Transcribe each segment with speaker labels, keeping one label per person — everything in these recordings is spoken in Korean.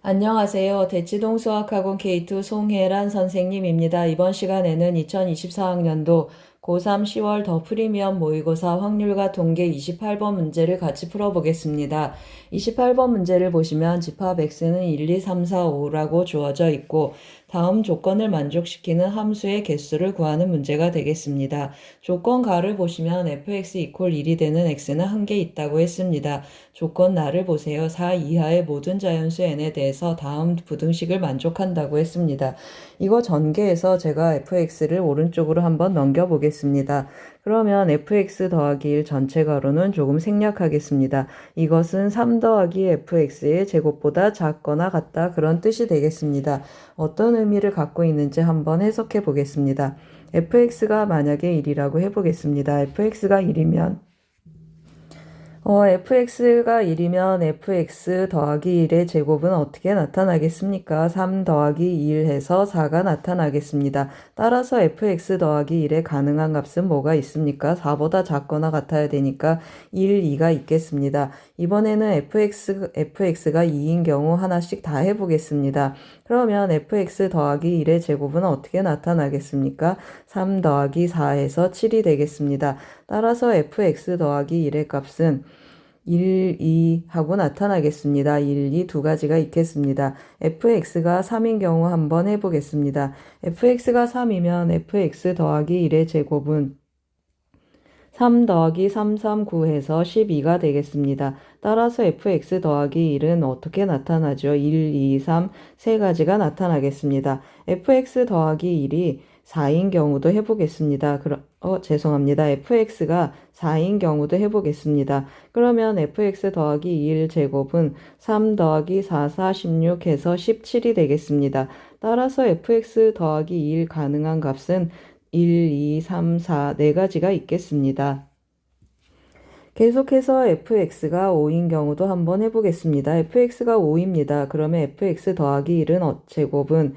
Speaker 1: 안녕하세요. 대치동 수학학원 K2 송혜란 선생님입니다. 이번 시간에는 2024학년도 고3 10월 더 프리미엄 모의고사 확률과 통계 28번 문제를 같이 풀어보겠습니다. 28번 문제를 보시면 집합 x는 1, 2, 3, 4, 5라고 주어져 있고 다음 조건을 만족시키는 함수의 개수를 구하는 문제가 되겠습니다. 조건 가를 보시면 fx 이퀄 1이 되는 x는 한 개 있다고 했습니다. 조건 나를 보세요. 4 이하의 모든 자연수 n에 대해서 다음 부등식을 만족한다고 했습니다. 이거 전개해서 제가 fx를 오른쪽으로 한번 넘겨보겠습니다. 그러면 fx 더하기 1 전체 가로는 조금 생략하겠습니다. 이것은 3 더하기 fx의 제곱보다 작거나 같다 그런 뜻이 되겠습니다. 어떤 의미를 갖고 있는지 한번 해석해 보겠습니다. fx가 만약에 1이라고 해보겠습니다. fx가 1이면 fx가 1이면 fx 더하기 1의 제곱은 어떻게 나타나겠습니까? 3 더하기 1 해서 4가 나타나겠습니다. 따라서 fx 더하기 1의 가능한 값은 뭐가 있습니까? 4보다 작거나 같아야 되니까 1, 2가 있겠습니다. 이번에는 fx가 2인 경우 하나씩 다 해보겠습니다. 그러면 fx 더하기 1의 제곱은 어떻게 나타나겠습니까? 3 더하기 4에서 7이 되겠습니다. 따라서 fx 더하기 1의 값은 1, 2 하고 나타나겠습니다. 1, 2 두 가지가 있겠습니다. fx가 3인 경우 한번 해보겠습니다. fx가 3이면 fx 더하기 1의 제곱은 3 더하기 3, 3, 9 해서 12가 되겠습니다. 따라서 fx 더하기 1은 어떻게 나타나죠? 1, 2, 3, 세 가지가 나타나겠습니다. fx 더하기 1이 4인 경우도 해보겠습니다. 죄송합니다. fx가 4인 경우도 해보겠습니다. 그러면 fx 더하기 1 제곱은 3 더하기 4, 4, 16 해서 17이 되겠습니다. 따라서 fx 더하기 1 가능한 값은 1, 2, 3, 4, 네 가지가 있겠습니다. 계속해서 fx가 5인 경우도 한번 해보겠습니다. fx가 5입니다. 그러면 fx 더하기 1은 제곱은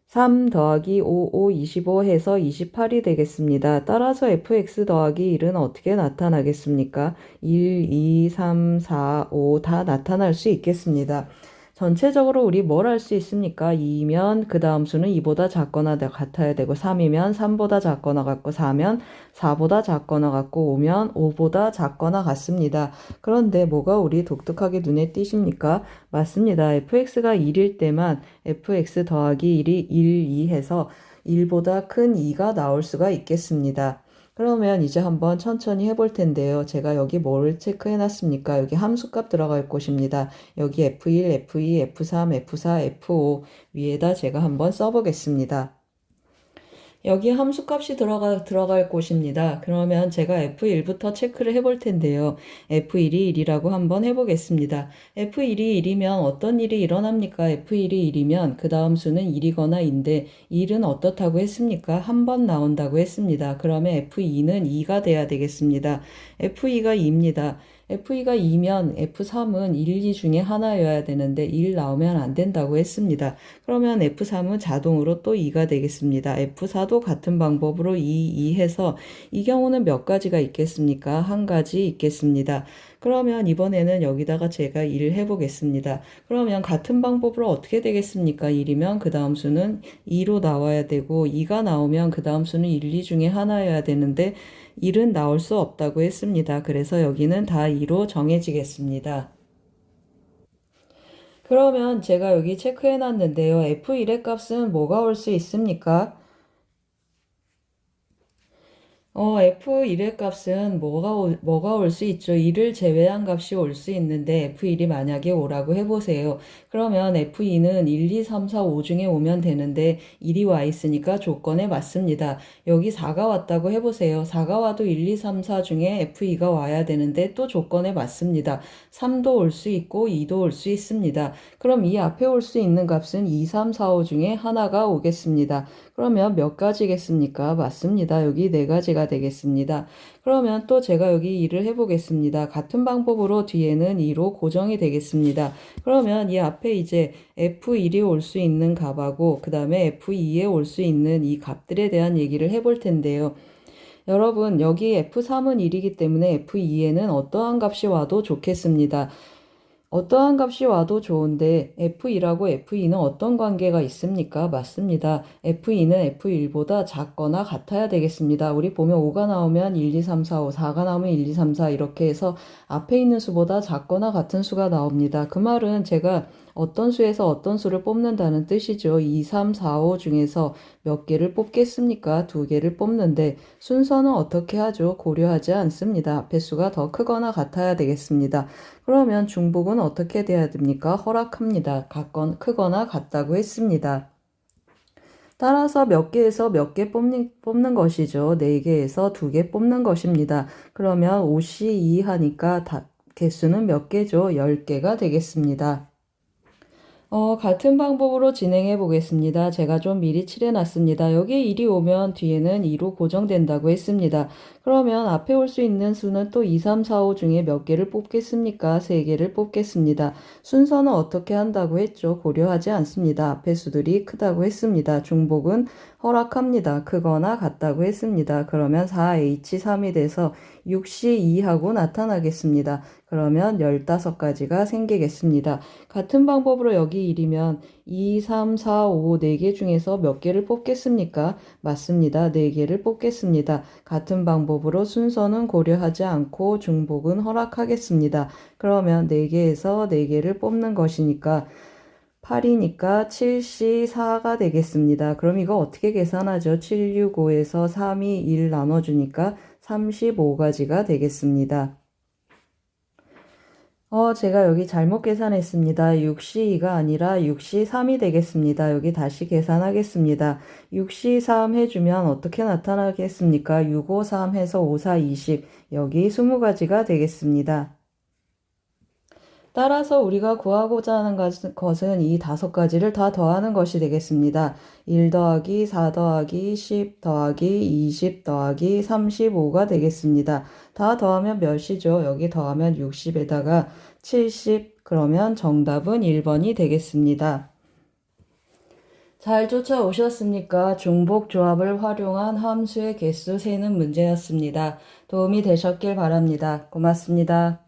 Speaker 1: 3 더하기 5, 5, 25 해서 28이 되겠습니다. 따라서 fx 더하기 1은 어떻게 나타나겠습니까? 1, 2, 3, 4, 5 다 나타날 수 있겠습니다. 전체적으로 우리 뭘 할 수 있습니까? 2면 그 다음 수는 2보다 작거나 같아야 되고 3이면 3보다 작거나 같고 4면 4보다 작거나 같고 5면 5보다 작거나 같습니다. 그런데 뭐가 우리 독특하게 눈에 띄십니까? 맞습니다. fx가 1일 때만 fx 더하기 1이 1, 2 해서 1보다 큰 2가 나올 수가 있겠습니다. 그러면 이제 한번 천천히 해볼 텐데요. 제가 여기 뭘 체크해 놨습니까? 여기 함수값 들어갈 곳입니다. 여기 F1, F2, F3, F4, F5 위에다 제가 한번 써보겠습니다. 여기 함수값이 들어갈 곳입니다. 그러면 제가 F1부터 체크를 해볼 텐데요. F1이 1이라고 한번 해보겠습니다. F1이 1이면 어떤 일이 일어납니까? F1이 1이면 그 다음 수는 1이거나 인데 1은 어떻다고 했습니까? 한 번 나온다고 했습니다. 그러면 F2는 2가 돼야 되겠습니다. F2가 2입니다. F2가 2면 F3은 1, 2 중에 하나여야 되는데 1 나오면 안 된다고 했습니다. 그러면 F3은 자동으로 또 2가 되겠습니다. F4도 같은 방법으로 2 해서 이 경우는 몇 가지가 있겠습니까? 한 가지 있겠습니다. 그러면 이번에는 여기다가 제가 1을 해보겠습니다. 그러면 같은 방법으로 어떻게 되겠습니까? 1이면 그 다음 수는 2로 나와야 되고 2가 나오면 그 다음 수는 1, 2 중에 하나여야 되는데 1은 나올 수 없다고 했습니다. 그래서 여기는 다 2로 정해지겠습니다. 그러면 제가 여기 체크해 놨는데요. F1의 값은 뭐가 올 수 있습니까? F1의 값은 뭐가 올 수 있죠? 1을 제외한 값이 올 수 있는데 F1이 만약에 5라고 해보세요. 그러면 F2는 1, 2, 3, 4, 5 중에 오면 되는데 1이 와 있으니까 조건에 맞습니다. 여기 4가 왔다고 해보세요. 4가 와도 1, 2, 3, 4 중에 F2가 와야 되는데 또 조건에 맞습니다. 3도 올 수 있고 2도 올 수 있습니다. 그럼 이 앞에 올 수 있는 값은 2, 3, 4, 5 중에 하나가 오겠습니다. 그러면 몇 가지겠습니까? 맞습니다. 여기 네 가지가 되겠습니다. 그러면 또 제가 여기 일을 해보겠습니다. 같은 방법으로 뒤에는 2로 고정이 되겠습니다. 그러면 이 앞에 이제 F1이 올 수 있는 값하고 그 다음에 F2에 올 수 있는 이 값들에 대한 얘기를 해볼 텐데요. 여러분 여기 F3은 1이기 때문에 F2에는 어떠한 값이 와도 좋겠습니다. 어떠한 값이 와도 좋은데 F2하고 F2는 어떤 관계가 있습니까? 맞습니다. F2는 F1보다 작거나 같아야 되겠습니다. 우리 보면 5가 나오면 1, 2, 3, 4, 5, 4가 나오면 1, 2, 3, 4 이렇게 해서 앞에 있는 수보다 작거나 같은 수가 나옵니다. 그 말은 제가 어떤 수에서 어떤 수를 뽑는다는 뜻이죠. 2, 3, 4, 5 중에서 몇 개를 뽑겠습니까? 두 개를 뽑는데 순서는 어떻게 하죠? 고려하지 않습니다. 앞에 수가 더 크거나 같아야 되겠습니다. 그러면 중복은 어떻게 돼야 됩니까? 허락합니다. 크거나 같다고 했습니다. 따라서 몇 개에서 몇 개 뽑는 것이죠. 4개에서 2개 뽑는 것입니다. 그러면 5시 2 하니까 개수는 몇 개죠? 10개가 되겠습니다. 같은 방법으로 진행해 보겠습니다. 제가 좀 미리 칠해놨습니다. 여기에 1이 오면 뒤에는 2로 고정된다고 했습니다. 그러면 앞에 올 수 있는 수는 또 2, 3, 4, 5 중에 몇 개를 뽑겠습니까? 3개를 뽑겠습니다. 순서는 어떻게 한다고 했죠? 고려하지 않습니다. 앞에 수들이 크다고 했습니다. 중복은 허락합니다. 크거나 같다고 했습니다. 그러면 4H3이 돼서 6C2하고 나타나겠습니다. 그러면 15가지가 생기겠습니다. 같은 방법으로 여기 1이면 2, 3, 4, 5, 4개 중에서 몇 개를 뽑겠습니까? 맞습니다. 4개를 뽑겠습니다. 같은 방법으로 순서는 고려하지 않고 중복은 허락하겠습니다. 그러면 4개에서 4개를 뽑는 것이니까 8이니까 7C4가 되겠습니다. 그럼 이거 어떻게 계산하죠? 7, 6, 5에서 3이 1 나눠주니까 35가지가 되겠습니다. 제가 여기 잘못 계산했습니다. 6C2가 아니라 6C3이 되겠습니다. 여기 다시 계산하겠습니다. 6C3 해주면 어떻게 나타나겠습니까? 6, 5, 3 해서 5, 4, 20. 여기 20가지가 되겠습니다. 따라서 우리가 구하고자 하는 것은 이 5가지를 다 더하는 것이 되겠습니다. 1 더하기 4 더하기 10 더하기 20 더하기 35가 되겠습니다. 다 더하면 몇이죠? 여기 더하면 60에다가 70, 그러면 정답은 1번이 되겠습니다. 잘 쫓아오셨습니까? 중복 조합을 활용한 함수의 개수 세는 문제였습니다. 도움이 되셨길 바랍니다. 고맙습니다.